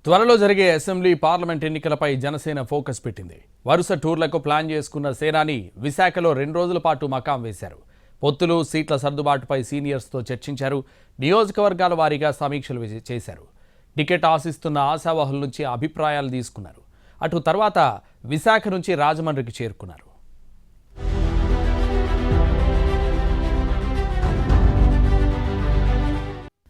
త్వరలో జరిగే assembly parliament ఎన్నికలపై జనసేన ఫోకస్ పెట్టింది. వరుస టూర్లకు ప్లాన్ చేసుకున్న సేనాని విశాఖలో 2 రోజుల పాటు మకాం వేశారు. పొత్తులు, సీట్ల సర్దుబాటుపై సీనియర్స్తో చర్చించారు. నియోజకవర్గాల వారీగా సమీక్షలు చేశారు. టికెట్ ఆశిస్తున్న ఆశావాహుల నుంచి అభిప్రాయాలు తీసుకున్నారు. అటు తర్వాత విశాఖ నుంచి రాజమండ్రికి చేరుకున్నారు.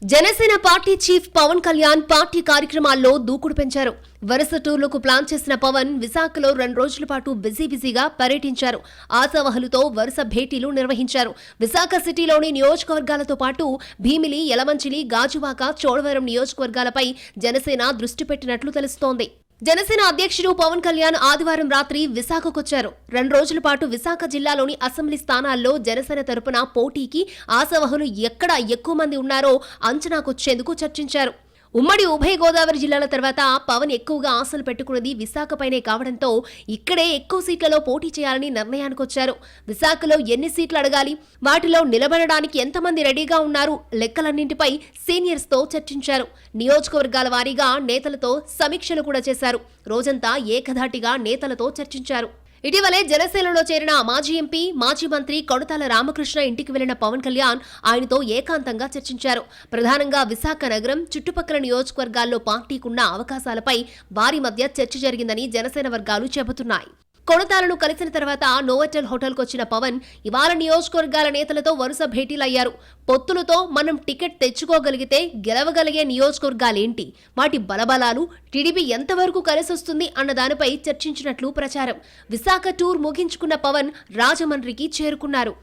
Janasena party chief Pawan Kalyan party కార్యక్రమాల్లో దూకుడు పెంచారు. వరుస టూర్లకు ప్లాన్ చేసిన పవన్ విశాఖలో 2 రోజుల పాటు బిజీగా పర్యటించారు. ఆశావహులతో వరుస భేటీలు నిర్వహించారు. విశాఖ సిటీలోని నియోజకవర్గాలతో పాటు భీమిలి, యలమంచిలి, గాజువాక, చోడవరం నియోజకవర్గాలపై జనసేన దృష్టి పెట్టినట్లు తెలుస్తోంది. జనసేన అధ్యక్షుడు పవన్ కళ్యాణ్ ఆదివారం రాత్రి విశాఖకొచ్చారు. 2 రోజుల పాటు విశాఖ జిల్లాలోని అసెంబ్లీ స్థానాల్లో జనసేన తరపున పోటీకి ఆశావహులు ఎక్కడ ఎక్కువ మంది ఉన్నారో అంచనాకొచ్చేందుకు చర్చించారు. ఉమ్మడి ఉభయ గోదావరి జిల్లాల తర్వాత పవన్ ఎక్కువగా ఆశలు పెట్టుకున్నది విశాఖపైనే కావడంతో ఇక్కడే ఎక్కువ సీట్లలో పోటీ చేయాలని నిర్ణయానికొచ్చారు. విశాఖలో ఎన్ని సీట్లు అడగాలి, వాటిలో నిలబడడానికి ఎంతమంది రెడీగా ఉన్నారు, లెక్కలన్నింటిపై సీనియర్స్తో చర్చించారు. నియోజకవర్గాల వారీగా నేతలతో సమీక్షలు కూడా చేశారు. రోజంతా ఏకధాటిగా నేతలతో చర్చించారు. ఇటీవలే జనసేనలో చేరిన మాజీ ఎంపీ, మాజీ మంత్రి కొణతాల రామకృష్ణ ఇంటికి వెళ్లిన పవన్ కళ్యాణ్ ఆయనతో ఏకాంతంగా చర్చించారు. ప్రధానంగా విశాఖ నగరం, చుట్టుపక్కల నియోజకవర్గాల్లో పార్టీకున్న అవకాశాలపై వారి మధ్య చర్చ జరిగిందని జనసేన వర్గాలు చెబుతున్నాయి. కొణతాలను కలిసిన తర్వాత నోవెటల్ హోటల్కు వచ్చిన పవన్ ఇవాళ నియోజకవర్గాల నేతలతో వరుస భేటీలయ్యారు. పొత్తులతో మనం టికెట్ తెచ్చుకోగలిగితే గెలవగలిగే నియోజకవర్గాలేంటి, వాటి బలబలాలు, టీడీపీ ఎంతవరకు కలిసొస్తుంది అన్న దానిపై చర్చించినట్లు ప్రచారం. విశాఖ టూర్ ముగించుకున్న పవన్ రాజమండ్రికి చేరుకున్నారు.